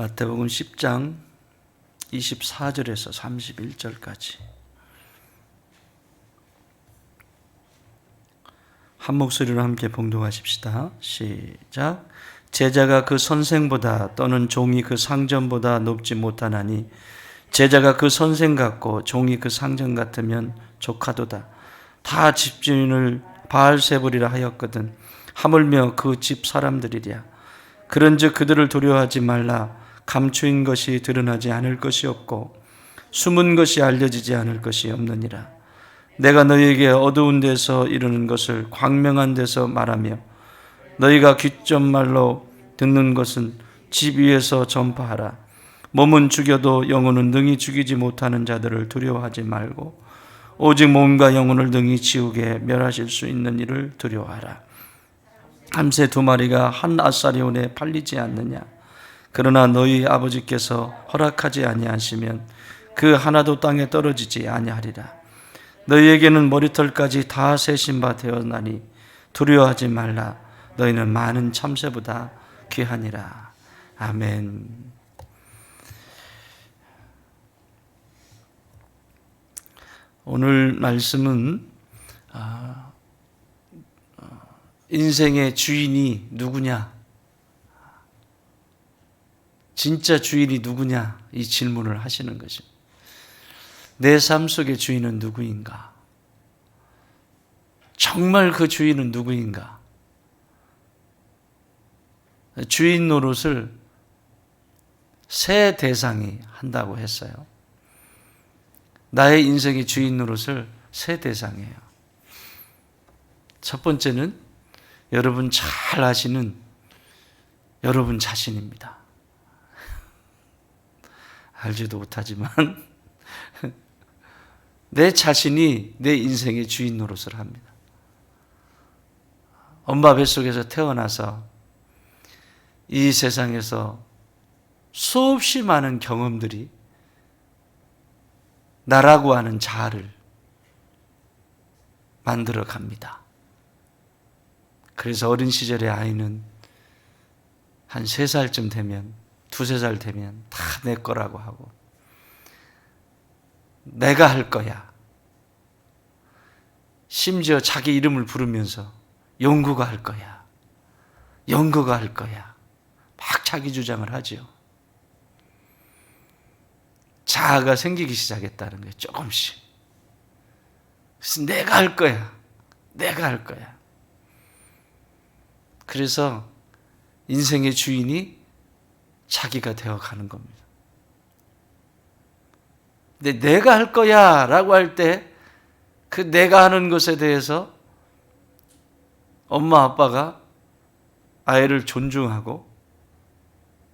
마태복음 10장 24절에서 31절까지 한 목소리로 함께 봉독하십시다. 시작. 제자가 그 선생보다 또는 종이 그 상전보다 높지 못하나니 제자가 그 선생 같고 종이 그 상전 같으면 족하도다. 다 집주인을 바알세불이라 하였거든 하물며 그 집 사람들이랴. 그런즉 그들을 두려워하지 말라. 감추인 것이 드러나지 않을 것이 없고 숨은 것이 알려지지 않을 것이 없느니라. 내가 너희에게 어두운 데서 이루는 것을 광명한 데서 말하며 너희가 귓전말로 듣는 것은 집 위에서 전파하라. 몸은 죽여도 영혼은 능히 죽이지 못하는 자들을 두려워하지 말고 오직 몸과 영혼을 능히 지우게 멸하실 수 있는 이를 두려워하라. 함새 두 마리가 한 아사리온에 팔리지 않느냐. 그러나 너희 아버지께서 허락하지 아니하시면 그 하나도 땅에 떨어지지 아니하리라. 너희에게는 머리털까지 다 세신 바 되었나니 두려워하지 말라. 너희는 많은 참새보다 귀하니라. 아멘. 오늘 말씀은 인생의 주인이 누구냐? 진짜 주인이 누구냐? 이 질문을 하시는 것입니다. 내 삶 속의 주인은 누구인가? 정말 그 주인은 누구인가? 주인 노릇을 세 대상이 한다고 했어요. 나의 인생의 주인 노릇을 세 대상이에요. 첫 번째는 여러분 잘 아시는 여러분 자신입니다. 알지도 못하지만 내 자신이 내 인생의 주인 노릇을 합니다. 엄마 뱃속에서 태어나서 이 세상에서 수없이 많은 경험들이 나라고 하는 자아를 만들어 갑니다. 그래서 어린 시절의 아이는 한 3살쯤 되면, 2-3살 되면 다 내 거라고 하고 내가 할 거야. 심지어 자기 이름을 부르면서 영구가 할 거야. 영구가 할 거야. 막 자기 주장을 하죠. 자아가 생기기 시작했다는 거예요. 조금씩. 그래서 내가 할 거야. 내가 할 거야. 그래서 인생의 주인이 자기가 되어가는 겁니다. 근데 내가 할 거야 라고 할 때 그 내가 하는 것에 대해서 엄마 아빠가 아이를 존중하고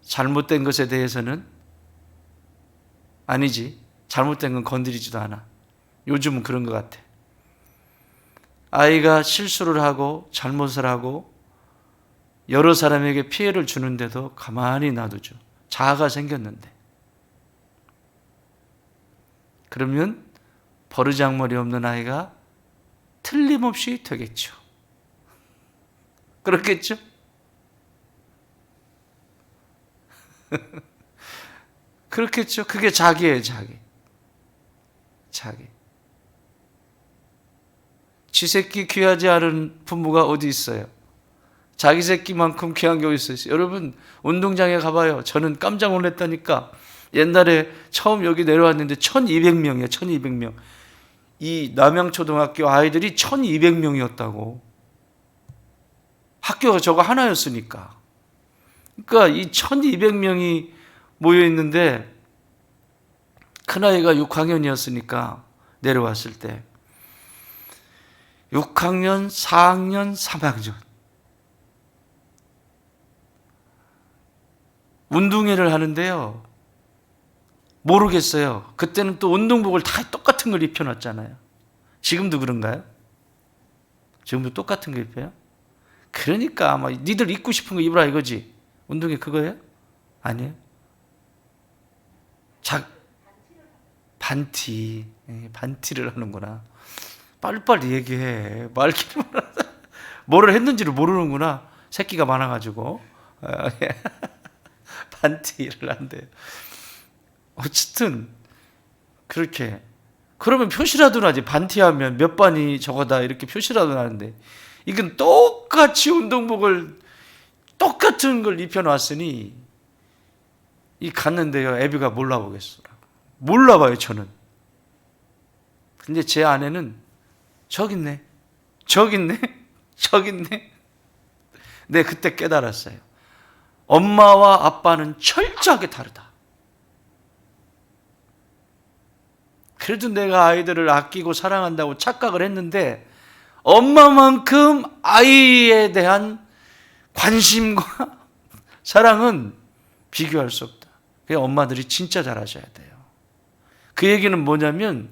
잘못된 것에 대해서는 아니지, 잘못된 건 건드리지도 않아. 요즘은 그런 것 같아. 아이가 실수를 하고 잘못을 하고 여러 사람에게 피해를 주는데도 가만히 놔두죠. 자아가 생겼는데. 그러면 버르장머리 없는 아이가 틀림없이 되겠죠. 그렇겠죠? 그렇겠죠. 그게 자기예요, 자기. 지 새끼 귀하지 않은 부모가 어디 있어요? 자기 새끼만큼 귀한 게 어디 있어요? 여러분 운동장에 가봐요. 저는 깜짝 놀랐다니까. 옛날에 처음 여기 내려왔는데 1200명이에요. 1200명. 이 남양초등학교 아이들이 1200명이었다고. 학교가 저거 하나였으니까. 그러니까 이 1200명이 모여있는데 큰아이가 6학년이었으니까 내려왔을 때 6학년, 4학년, 3학년 운동회를 하는데요. 모르겠어요. 그때는 또 운동복을 다 똑같은 걸 입혀놨잖아요. 지금도 그런가요? 지금도 똑같은 거 입혀요? 그러니까 아마 니들 입고 싶은 거 입으라 이거지. 운동회 그거예요? 아니에요? 반티를 하는구나. 빨리빨리 얘기해. 뭐를 했는지를 모르는구나. 새끼가 많아가지고. 반티를 한대요. 어쨌든 그렇게 그러면 표시라도 나지. 반티하면 몇 반이 저거다 이렇게 표시라도 나는데 이건 똑같이 운동복을 똑같은 걸 입혀놨으니 이 갔는데요. 애비가 몰라보겠어. 몰라봐요 저는. 근데 제 아내는 저기 있네. 저기 있네. 저기 있네. 네, 그때 깨달았어요. 엄마와 아빠는 철저하게 다르다. 그래도 내가 아이들을 아끼고 사랑한다고 착각을 했는데 엄마만큼 아이에 대한 관심과 사랑은 비교할 수 없다. 그래서 엄마들이 진짜 잘하셔야 돼요. 그 얘기는 뭐냐면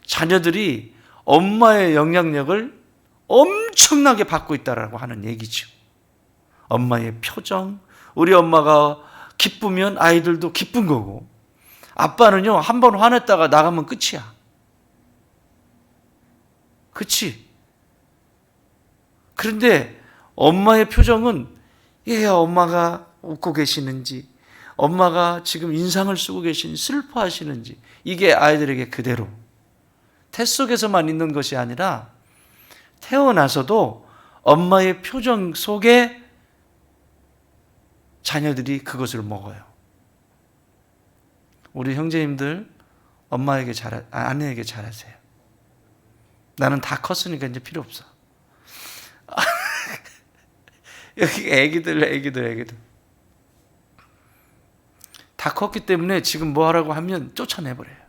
자녀들이 엄마의 영향력을 엄청나게 받고 있다라고 하는 얘기죠. 엄마의 표정, 우리 엄마가 기쁘면 아이들도 기쁜 거고, 아빠는요 한 번 화냈다가 나가면 끝이야. 그치? 그런데 엄마의 표정은 엄마가 웃고 계시는지, 엄마가 지금 인상을 쓰고 계시는지, 슬퍼하시는지, 이게 아이들에게 그대로 태 속에서만 있는 것이 아니라 태어나서도 엄마의 표정 속에 자녀들이 그것을 먹어요. 우리 형제님들 엄마에게 아내에게 잘하세요. 나는 다 컸으니까 이제 필요 없어. 여기 애기들 다 컸기 때문에 지금 뭐 하라고 하면 쫓아내버려요.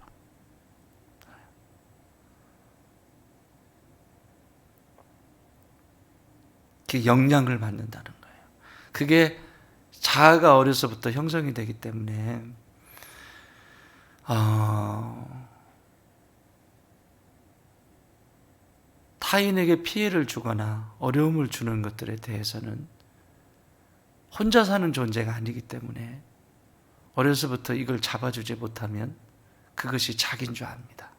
그 영향을 받는다는 거예요. 그게 자아가 어려서부터 형성이 되기 때문에 타인에게 피해를 주거나 어려움을 주는 것들에 대해서는 혼자 사는 존재가 아니기 때문에 어려서부터 이걸 잡아주지 못하면 그것이 자기인 줄 압니다.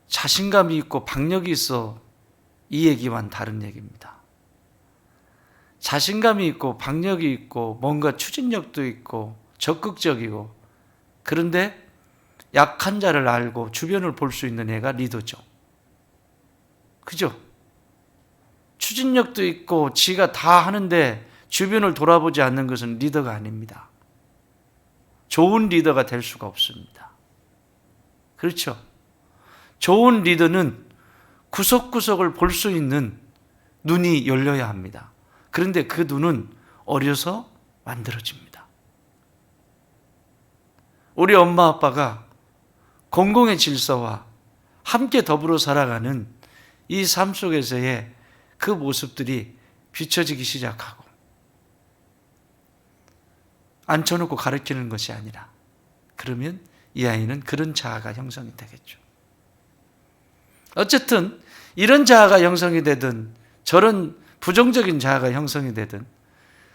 자신감이 있고 박력이 있어 이 얘기와는 다른 얘기입니다. 자신감이 있고 박력이 있고 뭔가 추진력도 있고 적극적이고, 그런데 약한 자를 알고 주변을 볼 수 있는 애가 리더죠. 그죠? 추진력도 있고 지가 다 하는데 주변을 돌아보지 않는 것은 리더가 아닙니다. 좋은 리더가 될 수가 없습니다. 그렇죠? 좋은 리더는 구석구석을 볼 수 있는 눈이 열려야 합니다. 그런데 그 눈은 어려서 만들어집니다. 우리 엄마 아빠가 공공의 질서와 함께 더불어 살아가는 이 삶 속에서의 그 모습들이 비춰지기 시작하고, 앉혀놓고 가르치는 것이 아니라, 그러면 이 아이는 그런 자아가 형성이 되겠죠. 어쨌든 이런 자아가 형성이 되든 저런 부정적인 자아가 형성이 되든,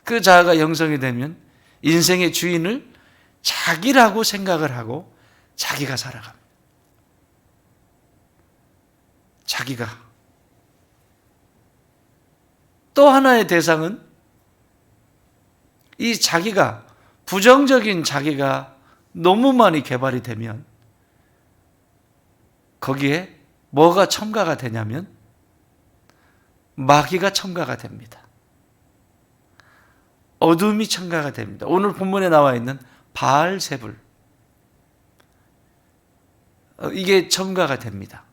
그 자아가 형성이 되면 인생의 주인을 자기라고 생각을 하고 자기가 살아갑니다. 자기가. 또 하나의 대상은 이 자기가, 부정적인 자기가 너무 많이 개발이 되면 거기에 뭐가 첨가가 되냐면 마귀가 첨가가 됩니다. 어둠이 첨가가 됩니다. 오늘 본문에 나와 있는 바알세불, 이게 첨가가 됩니다.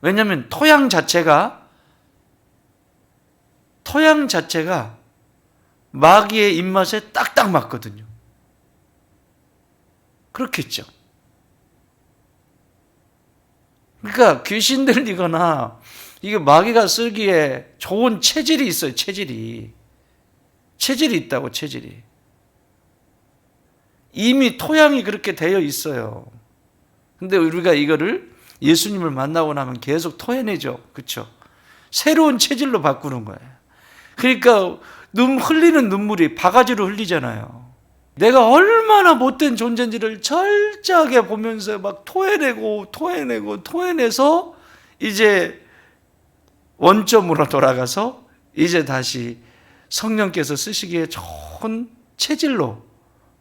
왜냐하면 토양 자체가 마귀의 입맛에 딱딱 맞거든요. 그렇겠죠. 그러니까 귀신 들리거나 이게 마귀가 쓰기에 좋은 체질이 있어요. 체질이 있다고. 체질이 이미 토양이 그렇게 되어 있어요. 근데 우리가 이거를 예수님을 만나고 나면 계속 토해내죠. 그렇죠? 새로운 체질로 바꾸는 거예요. 그러니까 흘리는 눈물이 바가지로 흘리잖아요. 내가 얼마나 못된 존재인지를 철저하게 보면서 막 토해내서 이제 원점으로 돌아가서 이제 다시 성령께서 쓰시기에 좋은 체질로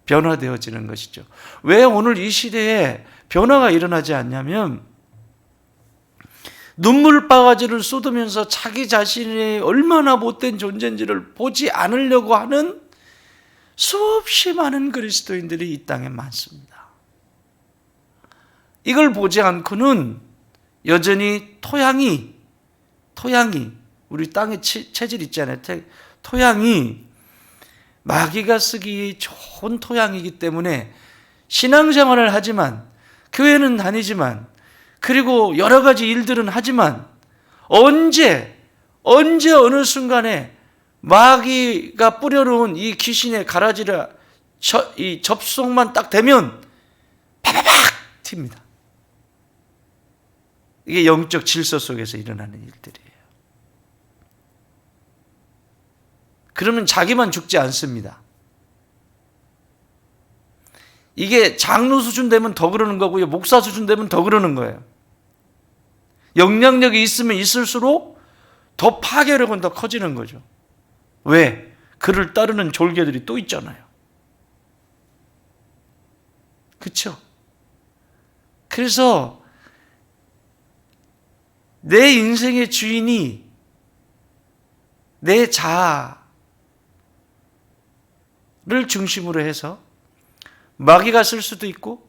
변화되어지는 것이죠. 왜 오늘 이 시대에 변화가 일어나지 않냐면 눈물바가지를 쏟으면서 자기 자신이 얼마나 못된 존재인지를 보지 않으려고 하는 수없이 많은 그리스도인들이 이 땅에 많습니다. 이걸 보지 않고는 여전히 토양이 우리 땅의 체질 있잖아요. 토양이 마귀가 쓰기 좋은 토양이기 때문에 신앙생활을 하지만 교회는 다니지만 그리고 여러 가지 일들은 하지만 언제 어느 순간에 마귀가 뿌려놓은 이 귀신의 가라지를 이 접속만 딱 되면 파바박 튑니다. 이게 영적 질서 속에서 일어나는 일들이에요. 그러면 자기만 죽지 않습니다. 이게 장로 수준 되면 더 그러는 거고요. 목사 수준 되면 더 그러는 거예요. 영향력이 있으면 있을수록 더 파괴력은 더 커지는 거죠. 왜? 그를 따르는 졸개들이 또 있잖아요. 그렇죠? 그래서 내 인생의 주인이 내 자아를 중심으로 해서 마귀가 쓸 수도 있고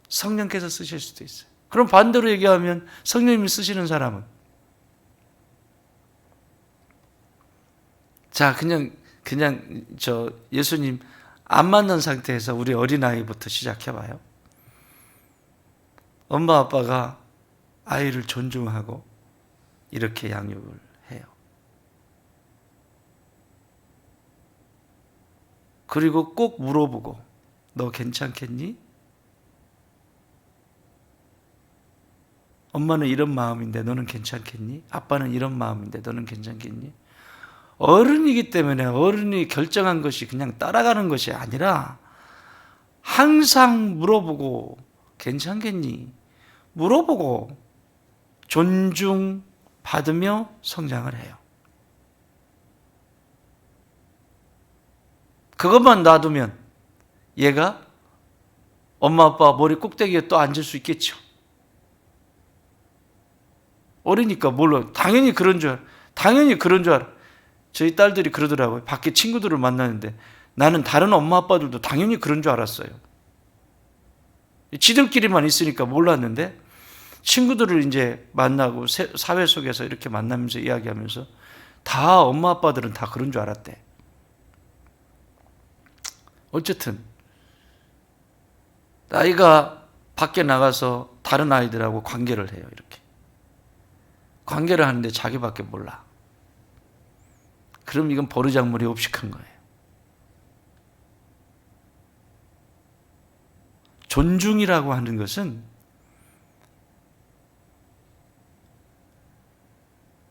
성령께서 쓰실 수도 있어요. 그럼 반대로 얘기하면 성령님이 쓰시는 사람은 자 그냥 저 예수님 안 만난 상태에서 우리 어린아이부터 시작해봐요. 엄마 아빠가 아이를 존중하고 이렇게 양육을 해요. 그리고 꼭 물어보고 너 괜찮겠니? 엄마는 이런 마음인데 너는 괜찮겠니? 아빠는 이런 마음인데 너는 괜찮겠니? 어른이기 때문에 어른이 결정한 것이 그냥 따라가는 것이 아니라 항상 물어보고 괜찮겠니? 물어보고 존중받으며 성장을 해요. 그것만 놔두면 얘가 엄마 아빠 머리 꼭대기에 또 앉을 수 있겠죠. 어리니까 몰라. 당연히 그런 줄 알아. 저희 딸들이 그러더라고요. 밖에 친구들을 만나는데 나는 다른 엄마 아빠들도 당연히 그런 줄 알았어요. 지들끼리만 있으니까 몰랐는데 친구들을 이제 만나고 사회 속에서 이렇게 만나면서 이야기하면서 다 엄마 아빠들은 다 그런 줄 알았대. 어쨌든 아이가 밖에 나가서 다른 아이들하고 관계를 해요. 이렇게 관계를 하는데 자기밖에 몰라. 그럼 이건 버르장머리 없이한 거예요. 존중이라고 하는 것은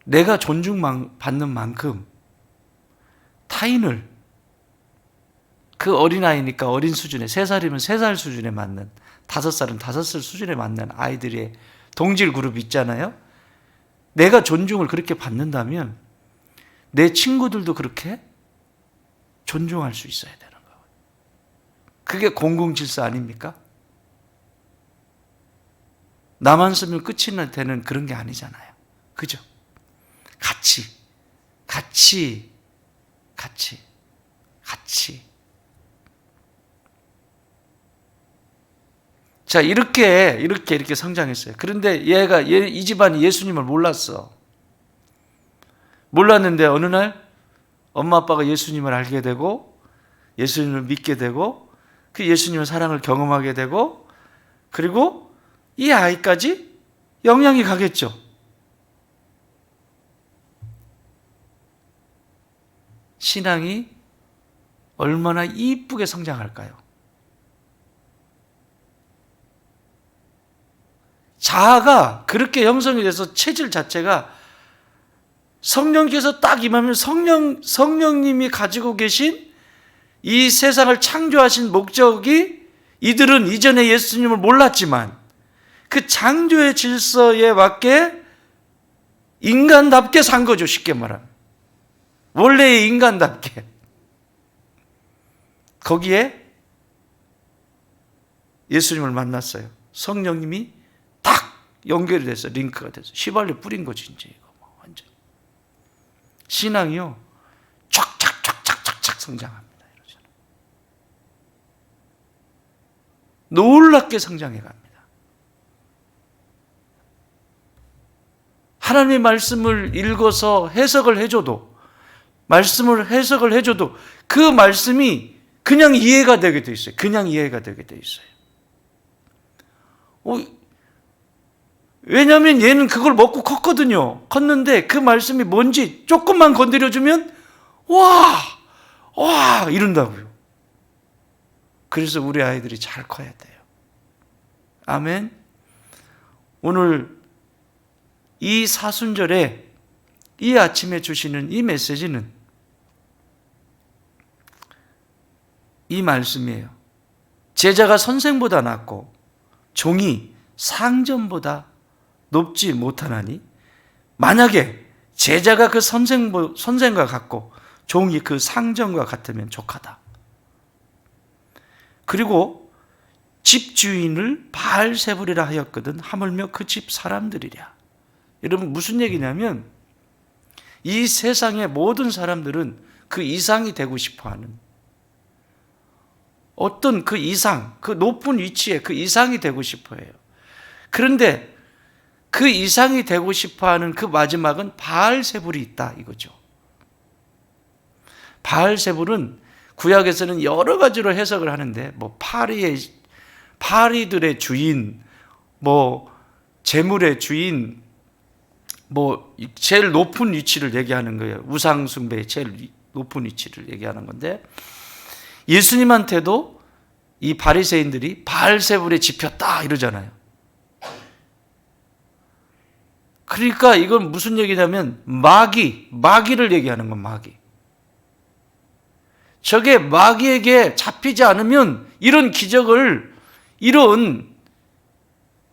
내가 존중받는 만큼 타인을 그 어린아이니까 어린 수준에 3살이면 3살 수준에 맞는 5살은 5살 수준에 맞는 아이들의 동질 그룹 있잖아요. 내가 존중을 그렇게 받는다면 내 친구들도 그렇게 존중할 수 있어야 되는 거예요. 그게 공공질서 아닙니까? 나만 쓰면 끝이 되는 그런 게 아니잖아요. 그죠? 같이. 자, 이렇게 성장했어요. 그런데 이 집안이 예수님을 몰랐어. 몰랐는데 어느 날 엄마 아빠가 예수님을 알게 되고 예수님을 믿게 되고 그 예수님의 사랑을 경험하게 되고 그리고 이 아이까지 영향이 가겠죠. 신앙이 얼마나 이쁘게 성장할까요? 자아가 그렇게 형성이 돼서 체질 자체가 성령께서 딱 임하면 성령님이 가지고 계신 이 세상을 창조하신 목적이 이들은 이전에 예수님을 몰랐지만 그 창조의 질서에 맞게 인간답게 산 거죠. 쉽게 말하면. 원래의 인간답게. 거기에 예수님을 만났어요. 성령님이 딱 연결이 돼서 링크가 돼서 휘발유 뿌린 거지 이제 이거 완전. 신앙이요 촥촥촥촥촥 성장합니다. 이러잖아요. 놀랍게 성장해 갑니다. 하나님의 말씀을 읽어서 해석을 해줘도 그 말씀이 그냥 이해가 되게 돼 있어요. 그냥 이해가 되게 돼 있어요. 왜냐하면 얘는 그걸 먹고 컸거든요. 컸는데 그 말씀이 뭔지 조금만 건드려주면 와 이런다고요. 그래서 우리 아이들이 잘 커야 돼요. 아멘. 오늘 이 사순절에 이 아침에 주시는 이 메시지는 이 말씀이에요. 제자가 선생보다 낫고 종이 상전보다 높지 못하나니, 만약에 제자가 그 선생과 같고 종이 그 상전과 같으면 족하다. 그리고 집주인을 바알세불이라 하였거든 하물며 그 집 사람들이랴. 여러분 무슨 얘기냐면 이 세상의 모든 사람들은 그 이상이 되고 싶어하는, 어떤 그 이상, 그 높은 위치에 그 이상이 되고 싶어해요. 그런데 그 이상이 되고 싶어하는 그 마지막은 바알세불이 있다 이거죠. 바알세불은 구약에서는 여러 가지로 해석을 하는데 파리들의 주인, 재물의 주인, 제일 높은 위치를 얘기하는 거예요. 우상 숭배의 제일 높은 위치를 얘기하는 건데, 예수님한테도 이 바리새인들이 바알세불에 집혔다 이러잖아요. 그러니까 이건 무슨 얘기냐면 마귀를 얘기하는 건 마귀. 저게 마귀에게 잡히지 않으면 이런 기적을, 이런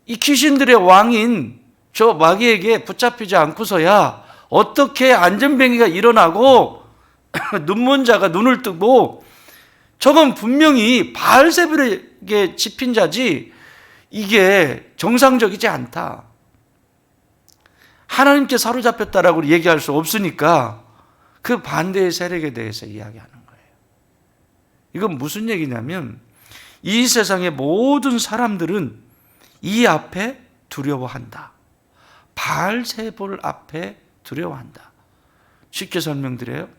이 귀신들의 왕인 저 마귀에게 붙잡히지 않고서야 어떻게 안전뱅이가 일어나고 눈먼 자가 눈을 뜨고, 저건 분명히 바알세불에게 집힌 자지 이게 정상적이지 않다. 하나님께 사로잡혔다라고 얘기할 수 없으니까 그 반대의 세력에 대해서 이야기하는 거예요. 이건 무슨 얘기냐면 이 세상의 모든 사람들은 이 앞에 두려워한다. 바알세불 앞에 두려워한다. 쉽게 설명드려요.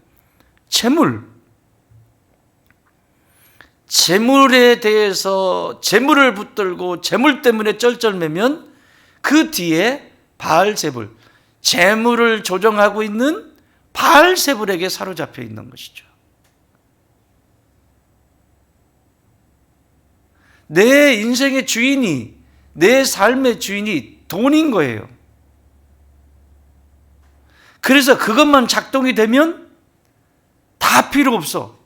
재물에 대해서 재물을 붙들고 재물 때문에 쩔쩔매면 그 뒤에 바알세불, 재물을 조정하고 있는 바알세불에게 사로잡혀 있는 것이죠. 내 인생의 주인이, 내 삶의 주인이 돈인 거예요. 그래서 그것만 작동이 되면 다 필요 없어.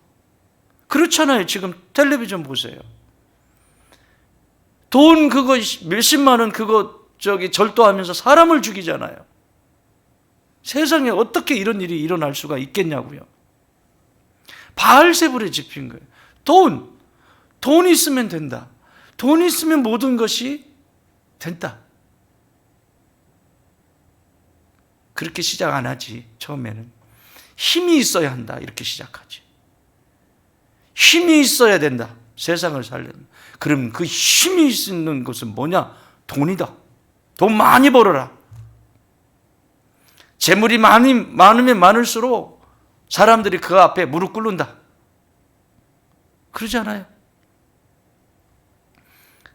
그렇잖아요. 지금 텔레비전 보세요. 돈 그거 몇십만 원 그거 절도하면서 사람을 죽이잖아요. 세상에 어떻게 이런 일이 일어날 수가 있겠냐고요. 바알세불에 집힌 거예요. 돈 있으면 된다. 돈 있으면 모든 것이 된다. 그렇게 시작 안 하지. 처음에는 힘이 있어야 한다 이렇게 시작하지. 힘이 있어야 된다. 세상을 살려면. 그럼 그 힘이 있는 것은 뭐냐? 돈이다. 돈 많이 벌어라. 재물이 많으면 많을수록 사람들이 그 앞에 무릎 꿇는다. 그러지 않아요?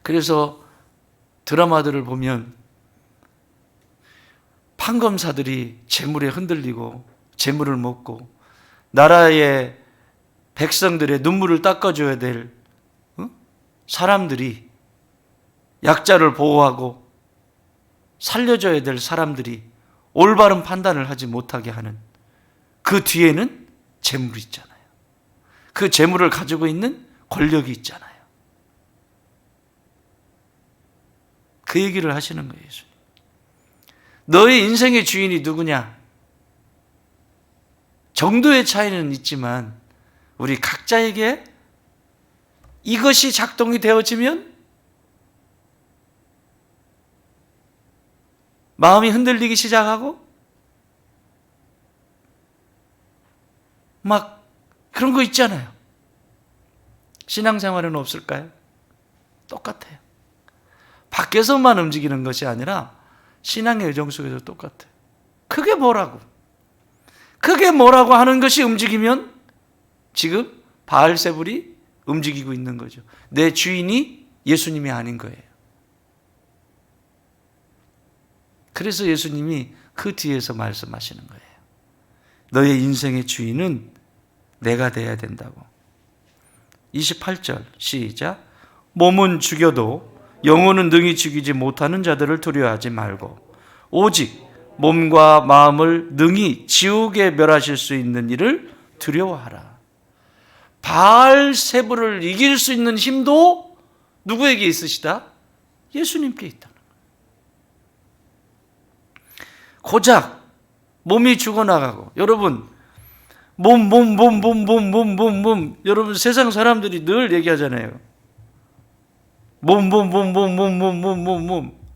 그래서 드라마들을 보면 판검사들이 재물에 흔들리고 재물을 먹고 나라의 백성들의 눈물을 닦아줘야 될 사람들이, 약자를 보호하고 살려줘야 될 사람들이 올바른 판단을 하지 못하게 하는 그 뒤에는 재물이 있잖아요. 그 재물을 가지고 있는 권력이 있잖아요. 그 얘기를 하시는 거예요, 예수님. 너의 인생의 주인이 누구냐? 정도의 차이는 있지만 우리 각자에게 이것이 작동이 되어지면 마음이 흔들리기 시작하고 막 그런 거 있잖아요. 신앙생활은 없을까요? 똑같아요. 밖에서만 움직이는 것이 아니라 신앙의 여정 속에서 똑같아요. 그게 뭐라고? 그게 뭐라고 하는 것이 움직이면 지금 바알세불이 움직이고 있는 거죠. 내 주인이 예수님이 아닌 거예요. 그래서 예수님이 그 뒤에서 말씀하시는 거예요. 너의 인생의 주인은 내가 돼야 된다고. 28절 시작. 몸은 죽여도 영혼은 능히 죽이지 못하는 자들을 두려워하지 말고 오직 몸과 마음을 능히 지옥에 멸하실 수 있는 이를 두려워하라. 바알세불을 이길 수 있는 힘도 누구에게 있으시다? 예수님께 있다. 고작 몸이 죽어나가고, 여러분 몸 여러분 세상 사람들이 늘 얘기하잖아요.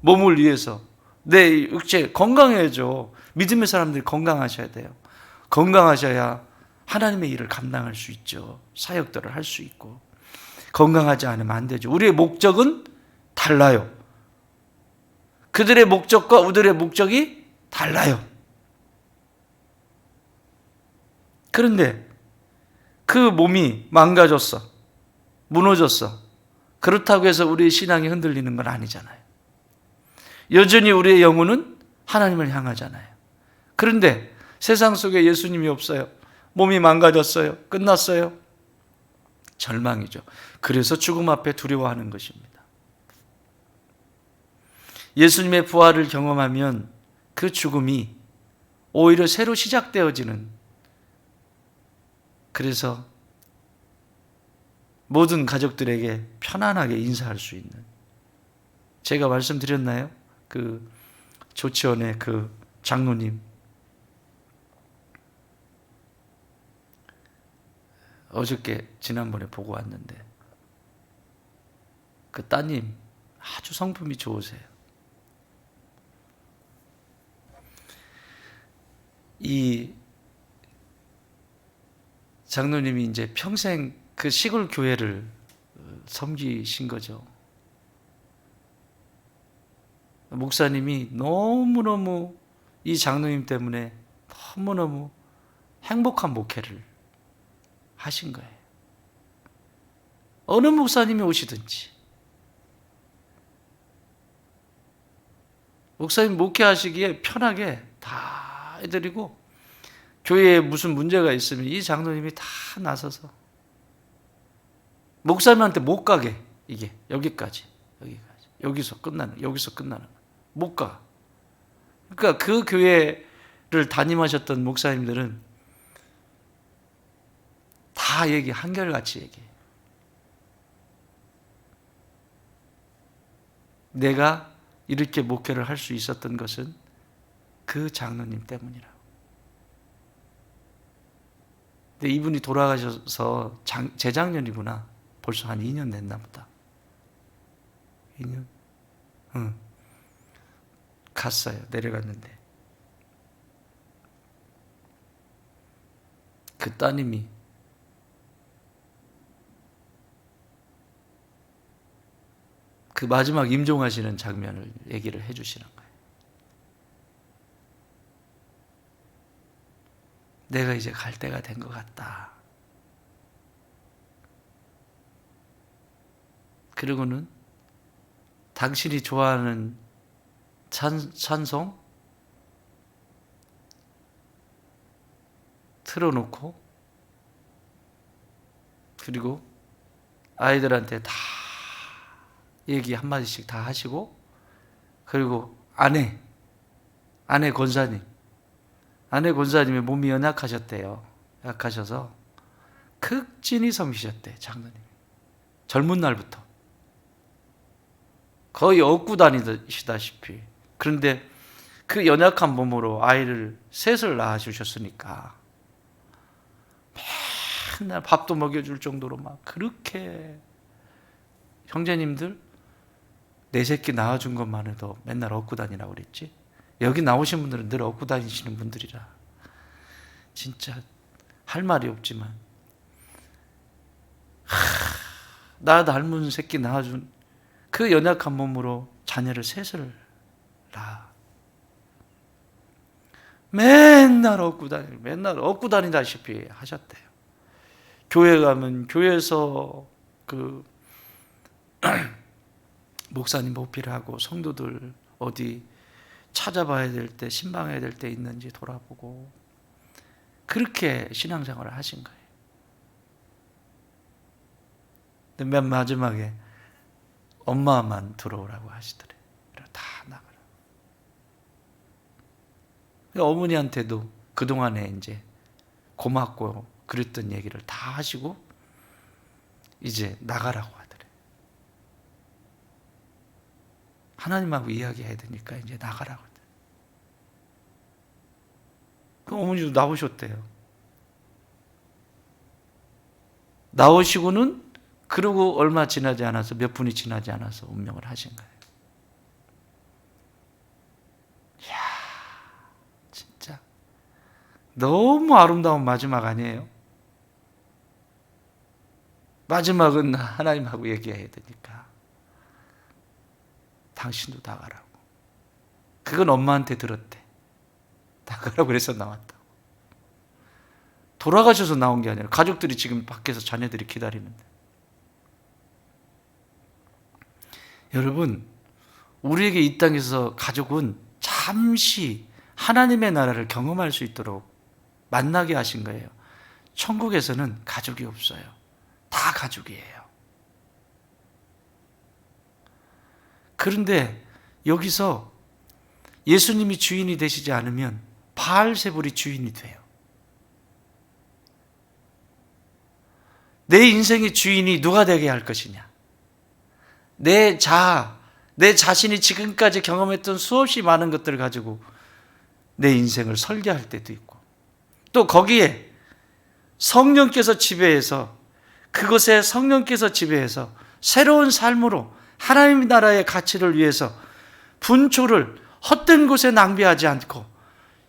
몸을 위해서 내 육체 건강해야죠. 믿음의 사람들이 건강하셔야 돼요. 건강하셔야 하나님의 일을 감당할 수 있죠. 사역들을 할 수 있고. 건강하지 않으면 안 되죠. 우리의 목적은 달라요. 그들의 목적과 우리의 목적이 달라요. 그런데 그 몸이 망가졌어. 무너졌어. 그렇다고 해서 우리의 신앙이 흔들리는 건 아니잖아요. 여전히 우리의 영혼은 하나님을 향하잖아요. 그런데 세상 속에 예수님이 없어요. 몸이 망가졌어요. 끝났어요. 절망이죠. 그래서 죽음 앞에 두려워하는 것입니다. 예수님의 부활을 경험하면 그 죽음이 오히려 새로 시작되어지는, 그래서 모든 가족들에게 편안하게 인사할 수 있는, 제가 말씀드렸나요? 그 조치원의 그 장로님, 어저께 지난번에 보고 왔는데 그 따님 아주 성품이 좋으세요. 이 장로님이 이제 평생 그 시골 교회를 섬기신 거죠. 목사님이 너무너무 이 장로님 때문에 너무너무 행복한 목회를 하신 거예요. 어느 목사님이 오시든지 목사님 목회하시기에 편하게 다 해드리고, 교회에 무슨 문제가 있으면 이 장로님이 다 나서서 목사님한테 못 가게, 이게 여기까지 여기서 끝나는 못 가. 그러니까 그 교회를 담임하셨던 목사님들은 다 한결같이 얘기해. 내가 이렇게 목회를 할 수 있었던 것은 그 장로님 때문이라고. 근데 이분이 돌아가셔서 재작년이구나. 벌써 한 2년 됐나 보다. 2년? 응. 갔어요. 내려갔는데. 그 따님이 그 마지막 임종하시는 장면을 얘기를 해주시는 거예요. 내가 이제 갈 때가 된 것 같다. 그리고는 당신이 좋아하는 찬송 틀어놓고, 그리고 아이들한테 다 얘기 한마디씩 다 하시고, 그리고 아내 권사님의 몸이 연약하셨대요. 약하셔서 극진히 섬기셨대, 장로님. 젊은 날부터 거의 업고 다니시다시피. 그런데 그 연약한 몸으로 아이를 셋을 낳아주셨으니까 맨날 밥도 먹여줄 정도로 막 그렇게 형제님들 내 새끼 낳아준 것만 해도 맨날 얻고 다니라고 그랬지. 여기 나오신 분들은 늘 얻고 다니시는 분들이라 진짜 할 말이 없지만 나 닮은 새끼 낳아준 그 연약한 몸으로 자녀를 셋을 낳아. 맨날 얻고 다니다시피 하셨대요. 교회 가면 교회에서 그 목사님 모필하고 성도들 어디 찾아봐야 될 때, 신방해야 될 때 있는지 돌아보고 그렇게 신앙생활을 하신 거예요. 근데 맨 마지막에 엄마만 들어오라고 하시더래. 다 나가라. 어머니한테도 그동안에 이제 고맙고 그랬던 얘기를 다 하시고 이제 나가라고 하더래. 하나님하고 이야기해야 되니까 이제 나가라고 하더래. 그 어머니도 나오셨대요. 나오시고는 그러고 얼마 지나지 않아서 몇 분이 지나지 않아서 운명을 하신 거예요. 이야, 진짜 너무 아름다운 마지막 아니에요? 마지막은 하나님하고 얘기해야 되니까 당신도 나가라고. 그건 엄마한테 들었대. 나가라고 그래서 나왔다고. 돌아가셔서 나온 게 아니라 가족들이 지금 밖에서 자녀들이 기다리는데. 여러분, 우리에게 이 땅에서 가족은 잠시 하나님의 나라를 경험할 수 있도록 만나게 하신 거예요. 천국에서는 가족이 없어요. 다 가족이에요. 그런데 여기서 예수님이 주인이 되시지 않으면 바알세불이 주인이 돼요. 내 인생의 주인이 누가 되게 할 것이냐? 내 자신이 지금까지 경험했던 수없이 많은 것들을 가지고 내 인생을 설계할 때도 있고, 또 거기에 성령께서 지배해서 그것에 성령께서 지배해서 새로운 삶으로 하나님 나라의 가치를 위해서 분초를 헛된 곳에 낭비하지 않고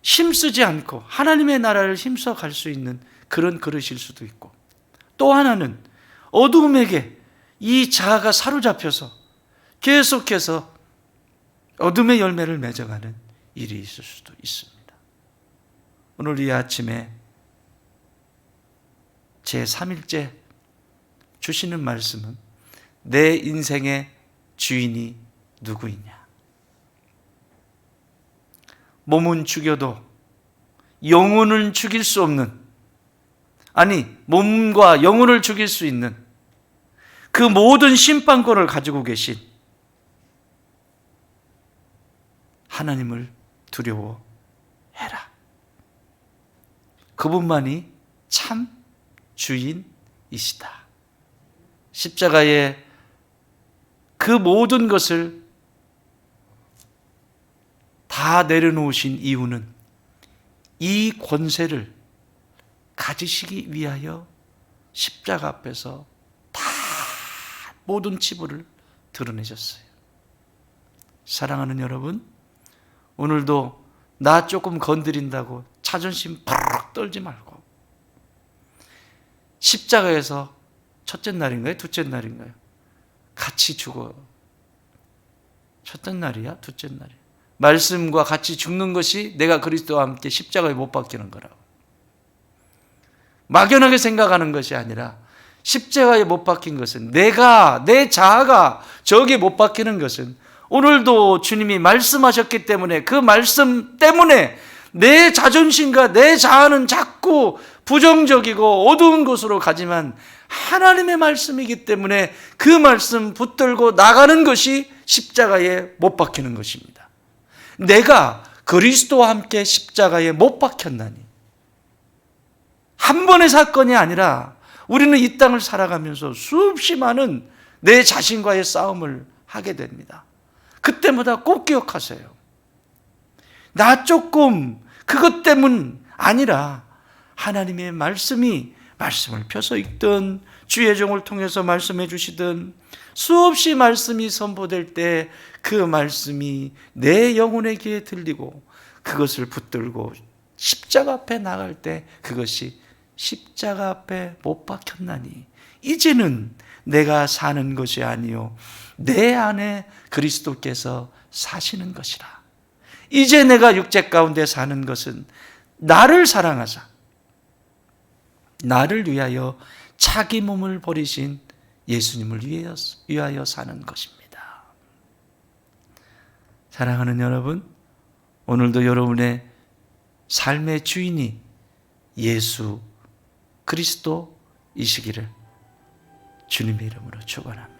힘쓰지 않고 하나님의 나라를 힘써 갈 수 있는 그런 그릇일 수도 있고, 또 하나는 어두움에게 이 자아가 사로잡혀서 계속해서 어둠의 열매를 맺어가는 일이 있을 수도 있습니다. 오늘 이 아침에 제3일째 주시는 말씀은 내 인생의 주인이 누구이냐? 몸은 죽여도 영혼은 죽일 수 없는, 아니 몸과 영혼을 죽일 수 있는 그 모든 심판권을 가지고 계신 하나님을 두려워해라. 그분만이 참 주인이시다. 십자가의 그 모든 것을 다 내려놓으신 이유는 이 권세를 가지시기 위하여 십자가 앞에서 다 모든 치부를 드러내셨어요. 사랑하는 여러분, 오늘도 나 조금 건드린다고 자존심 바락 떨지 말고, 십자가에서 첫째 날인가요? 둘째 날인가요? 같이 죽어. 첫째 날이야? 둘째 날이야? 말씀과 같이 죽는 것이 내가 그리스도와 함께 십자가에 못 박히는 거라고. 막연하게 생각하는 것이 아니라 십자가에 못 박힌 것은 내 자아가 저기에 못 박히는 것은 오늘도 주님이 말씀하셨기 때문에 그 말씀 때문에 내 자존심과 내 자아는 자꾸 부정적이고 어두운 곳으로 가지만 하나님의 말씀이기 때문에 그 말씀 붙들고 나가는 것이 십자가에 못 박히는 것입니다. 내가 그리스도와 함께 십자가에 못 박혔나니, 한 번의 사건이 아니라 우리는 이 땅을 살아가면서 수없이 많은 내 자신과의 싸움을 하게 됩니다. 그때마다 꼭 기억하세요. 나 조금 그것 때문 아니라 하나님의 말씀이 말씀을 펴서 읽든 주의 종을 통해서 말씀해 주시든 수없이 말씀이 선포될 때 그 말씀이 내 영혼의 귀에 들리고 그것을 붙들고 십자가 앞에 나갈 때 그것이 십자가 앞에 못 박혔나니 이제는 내가 사는 것이 아니요 내 안에 그리스도께서 사시는 것이라. 이제 내가 육체 가운데 사는 것은 나를 사랑하사 나를 위하여 자기 몸을 버리신 예수님을 위하여 사는 것입니다. 사랑하는 여러분, 오늘도 여러분의 삶의 주인이 예수 그리스도이시기를 주님의 이름으로 축원합니다.